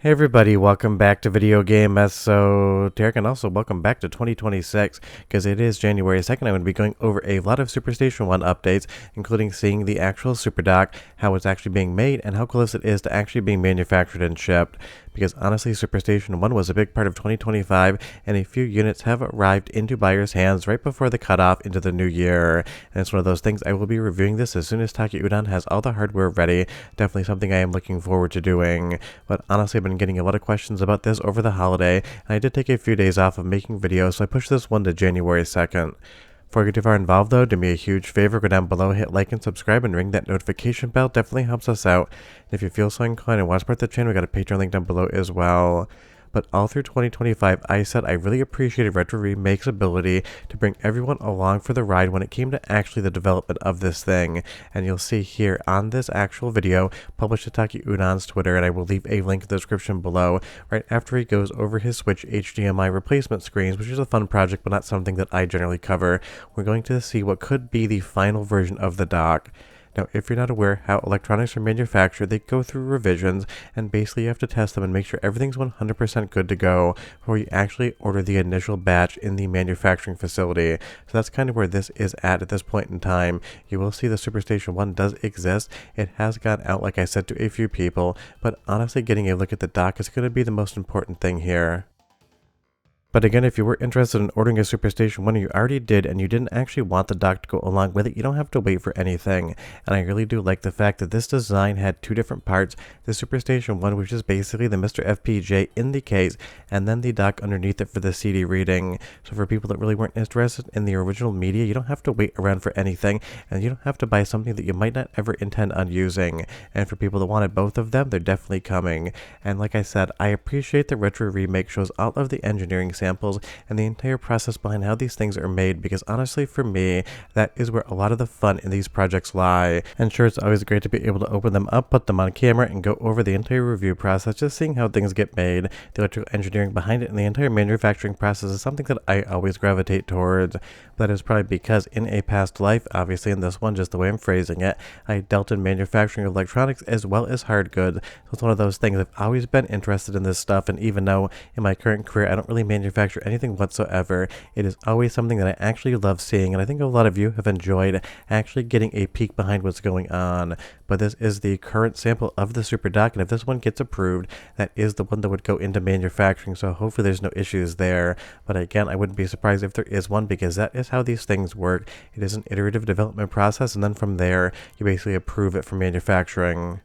Hey everybody, welcome back to Video Game Esoteric, and also welcome back to 2026, because it is January 2nd. I'm going to be going over a lot of SuperStation One updates, including seeing the actual Super Dock, how it's actually being made, and how close it is to actually being manufactured and shipped. Because honestly, SuperStation One was a big part of 2025, and a few units have arrived into buyers' hands right before the cutoff into the new year. And it's one of those things I will be reviewing this as soon as Taki Udon has all the hardware ready. Definitely something I am looking forward to doing. But honestly, I've been getting a lot of questions about this over the holiday, and I did take a few days off of making videos, so I pushed this one to January 2nd. Before I get too far involved though, do me a huge favor, go down below, hit like and subscribe, and ring that notification bell. Definitely helps us out. And if you feel so inclined and want to support the channel, we got a Patreon link down below as well. But all through 2025, I said I really appreciated Retro Remake's ability to bring everyone along for the ride when it came to actually the development of this thing. And you'll see here on this actual video, published to Taki Udon's Twitter, and I will leave a link in the description below, right after he goes over his Switch HDMI replacement screens, which is a fun project but not something that I generally cover. We're going to see what could be the final version of the dock. Now, if you're not aware how electronics are manufactured, they go through revisions, and basically you have to test them and make sure everything's 100% good to go before you actually order the initial batch in the manufacturing facility. So that's kind of where this is at this point in time. You will see the SuperStation One does exist. It has gone out, like I said, to a few people, but honestly getting a look at the dock is going to be the most important thing here. But again, if you were interested in ordering a SuperStation One, you already did, and you didn't actually want the dock to go along with it, you don't have to wait for anything. And I really do like the fact that this design had two different parts: the SuperStation One, which is basically the Mr. FPJ in the case, and then the dock underneath it for the CD reading. So for people that really weren't interested in the original media, you don't have to wait around for anything, and you don't have to buy something that you might not ever intend on using. And for people that wanted both of them, they're definitely coming. And like I said, I appreciate that Retro Remake shows all of the engineering samples and the entire process behind how these things are made, because honestly for me, that is where a lot of the fun in these projects lie. And sure, it's always great to be able to open them up, put them on camera, and go over the entire review process, just seeing how things get made. The electrical engineering behind it and the entire manufacturing process is something that I always gravitate towards. That is probably because in a past life, obviously in this one, just the way I'm phrasing it, I dealt in manufacturing electronics as well as hard goods. So it's one of those things, I've always been interested in this stuff, and even though in my current career I don't really manufacture anything whatsoever, it is always something that I actually love seeing, and I think a lot of you have enjoyed actually getting a peek behind what's going on. But this is the current sample of the Super Dock, and if this one gets approved, that is the one that would go into manufacturing, so hopefully there's no issues there. But again, I wouldn't be surprised if there is one, because that is how these things work. It is an iterative development process, and then from there, you basically approve it for manufacturing.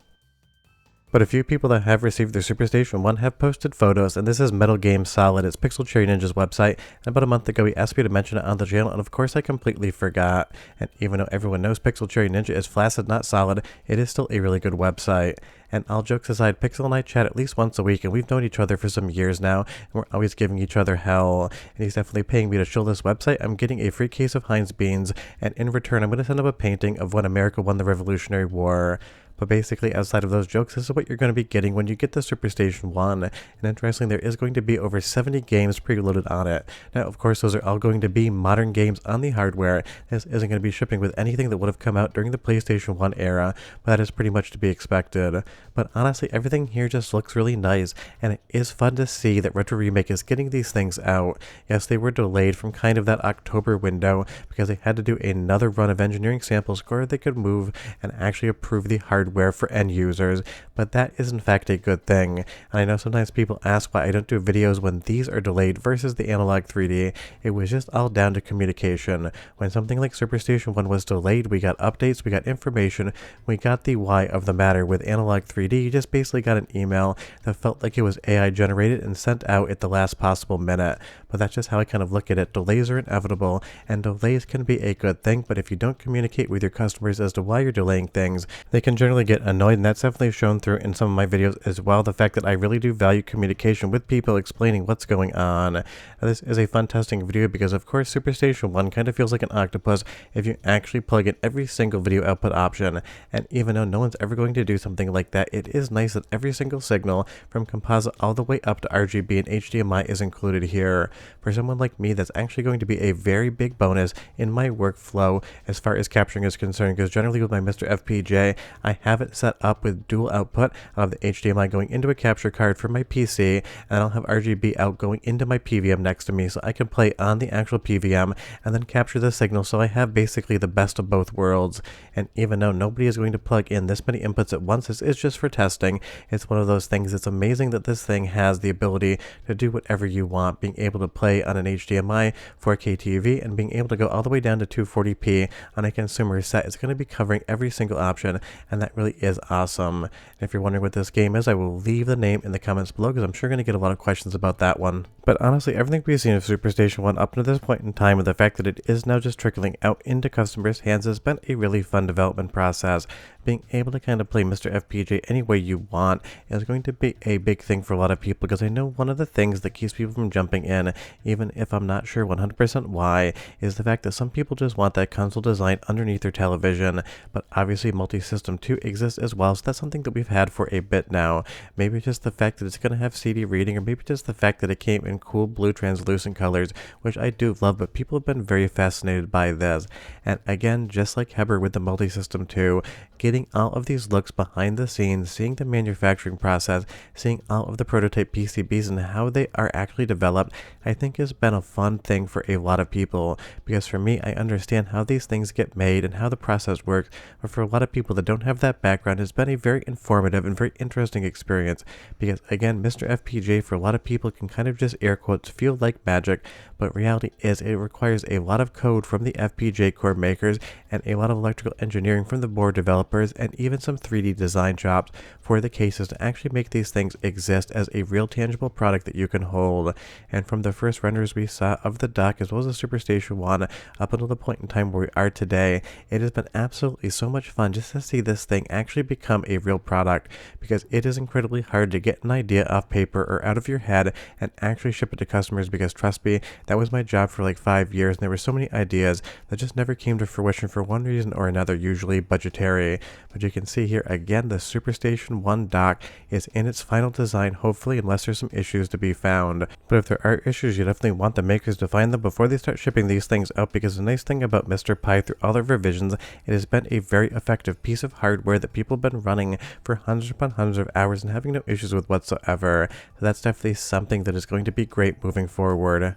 But a few people that have received their SuperStation One have posted photos, and this is Metal Game Solid. It's Pixel Cherry Ninja's website, and about a month ago he asked me to mention it on the channel, and of course I completely forgot. And even though everyone knows Pixel Cherry Ninja is flaccid, not solid, it is still a really good website. And all jokes aside, Pixel and I chat at least once a week, and we've known each other for some years now, and we're always giving each other hell. And he's definitely paying me to show this website. I'm getting a free case of Heinz beans, and in return I'm going to send him a painting of when America won the Revolutionary War. But basically, outside of those jokes, this is what you're going to be getting when you get the SuperStation One. And interestingly, there is going to be over 70 games preloaded on it. Now, of course, those are all going to be modern games on the hardware. This isn't going to be shipping with anything that would have come out during the PlayStation 1 era, but that is pretty much to be expected. But honestly, everything here just looks really nice, and it is fun to see that Retro Remake is getting these things out. Yes, they were delayed from kind of that October window because they had to do another run of engineering samples where they could move and actually approve the hardware for end users, but that is in fact a good thing. And I know sometimes people ask why I don't do videos when these are delayed versus the Analogue 3D. It was just all down to communication. When something like SuperStation One was delayed, we got updates, we got information, we got the why of the matter. With Analogue 3D, you just basically got an email that felt like it was AI generated and sent out at the last possible minute. But that's just how I kind of look at it. Delays are inevitable, and delays can be a good thing, but if you don't communicate with your customers as to why you're delaying things, they can generally get annoyed, and that's definitely shown through in some of my videos as well. The fact that I really do value communication with people, explaining what's going on. Now, this is a fun testing video because of course SuperStation One kind of feels like an octopus if you actually plug in every single video output option. And even though no one's ever going to do something like that, it is nice that every single signal from composite all the way up to RGB and HDMI is included here. For someone like me, that's actually going to be a very big bonus in my workflow as far as capturing is concerned, because generally with my Mr. FPJ, I have it set up with dual output. I'll have the HDMI going into a capture card for my PC, and I'll have RGB out going into my PVM next to me so I can play on the actual PVM and then capture the signal, so I have basically the best of both worlds. And even though nobody is going to plug in this many inputs at once, this is just for testing. It's one of those things. It's amazing that this thing has the ability to do whatever you want, being able to play on an HDMI 4K TV and being able to go all the way down to 240p on a consumer set. It's going to be covering every single option, and that really is awesome. And if you're wondering what this game is, I will leave the name in the comments below because I'm sure going to get a lot of questions about that one. But honestly, everything we've seen of SuperStation One up to this point in time, and the fact that it is now just trickling out into customers' hands, has been a really fun development process. Being able to kind of play Mr. FPJ any way you want is going to be a big thing for a lot of people, because I know one of the things that keeps people from jumping in, even if I'm not sure 100% why, is the fact that some people just want that console design underneath their television. But obviously multi-system 2 exists as well, so that's something that we've had for a bit now. Maybe just the fact that it's going to have CD reading, or maybe just the fact that it came in cool blue translucent colors, which I do love, but people have been very fascinated by this. And again, just like Heber with the multi-system 2, getting all of these looks behind the scenes, seeing the manufacturing process, seeing all of the prototype PCBs and how they are actually developed, I think has been a fun thing for a lot of people. Because for me, I understand how these things get made and how the process works, but for a lot of people that don't have that background, it's been a very informative and very interesting experience. Because again, Mr. FPJ for a lot of people can kind of just air quotes feel like magic, but reality is it requires a lot of code from the FPJ core makers and a lot of electrical engineering from the board developers, and even some 3D design jobs for the cases to actually make these things exist as a real tangible product that you can hold. And from the first renders we saw of the dock as well as the SuperStation One up until the point in time where we are today, it has been absolutely so much fun just to see this thing actually become a real product, because it is incredibly hard to get an idea off paper or out of your head and actually ship it to customers, because trust me, that was my job for like 5 years, and there were so many ideas that just never came to fruition for one reason or another, usually budgetary. But you can see here again, the SuperStation One Dock is in its final design, hopefully, unless there's some issues to be found. But if there are issues, you definitely want the makers to find them before they start shipping these things out, because the nice thing about Mr. Pi, through all their revisions, it has been a very effective piece of hardware that people have been running for hundreds upon hundreds of hours and having no issues with whatsoever. So that's definitely something that is going to be great moving forward.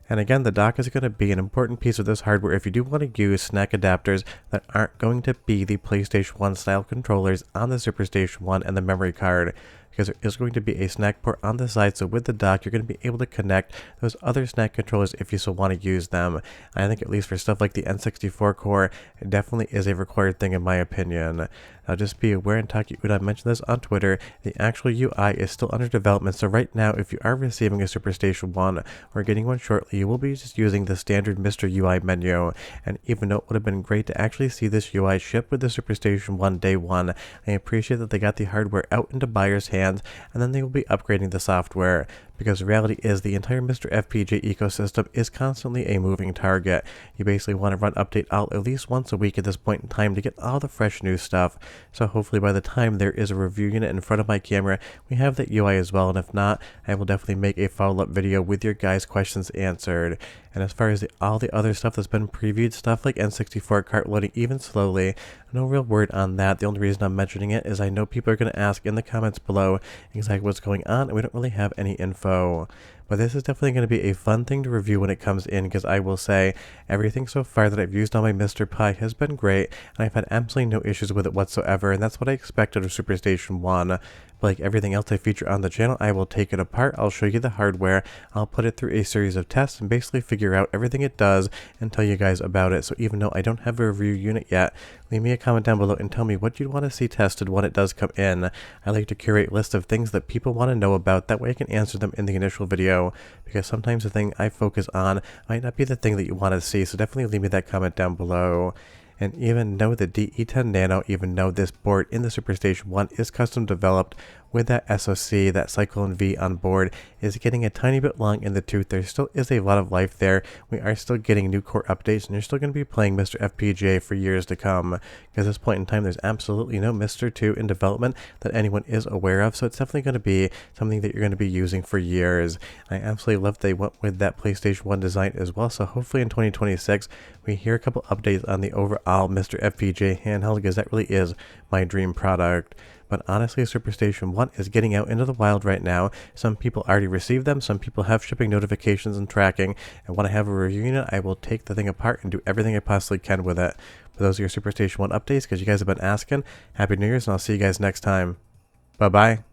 And again, the dock is going to be an important piece of this hardware if you do want to use snack adapters that aren't going to be the PlayStation 1 style controllers on the SuperStation 1 and the memory card, because there is going to be a snack port on the side, so with the dock you're going to be able to connect those other snack controllers if you so want to use them. I think at least for stuff like the N64 core, it definitely is a required thing in my opinion. Now just be aware, and Taki Udon mentioned this on Twitter, the actual UI is still under development, so right now if you are receiving a SuperStation 1 or getting one shortly, you will be just using the standard Mr. UI menu. And even though it would have been great to actually see this UI ship with the SuperStation 1 day one, I appreciate that they got the hardware out into buyers' hands, and then they will be upgrading the software. Because the reality is the entire Mr. FPJ ecosystem is constantly a moving target. You basically want to run update out at least once a week at this point in time to get all the fresh new stuff. So hopefully by the time there is a review unit in front of my camera, we have that UI as well, and if not, I will definitely make a follow-up video with your guys' questions answered. And as far as all the other stuff that's been previewed, stuff like N64 cart loading even slowly, no real word on that. The only reason I'm mentioning it is I know people are going to ask in the comments below exactly what's going on, and we don't really have any info. But this is definitely going to be a fun thing to review when it comes in, because I will say everything so far that I've used on my Mr. Pi has been great, and I've had absolutely no issues with it whatsoever, and that's what I expected of SuperStation 1. But like everything else I feature on the channel, I will take it apart, I'll show you the hardware, I'll put it through a series of tests and basically figure out everything it does and tell you guys about it. So even though I don't have a review unit yet, leave me a comment down below and tell me what you'd want to see tested when it does come in. I like to curate a list of things that people want to know about, that way I can answer them in the initial video, because sometimes the thing I focus on might not be the thing that you want to see, so definitely leave me that comment down below. And even though the DE10 Nano, even though this board in the SuperStation 1 is custom developed, with that SoC, that Cyclone V on board, is getting a tiny bit long in the tooth. There still is a lot of life there. We are still getting new core updates, and you're still going to be playing Mr. FPGA for years to come. Because at this point in time, there's absolutely no Mr. 2 in development that anyone is aware of, so it's definitely going to be something that you're going to be using for years. I absolutely love they went with that PlayStation 1 design as well, so hopefully in 2026, we hear a couple updates on the overall Mr. FPGA handheld, because that really is my dream product. But honestly, SuperStation 1 is getting out into the wild right now. Some people already received them, some people have shipping notifications and tracking, and when I have a review unit, I will take the thing apart and do everything I possibly can with it. But those are your SuperStation 1 updates, because you guys have been asking. Happy New Year's, and I'll see you guys next time. Bye-bye.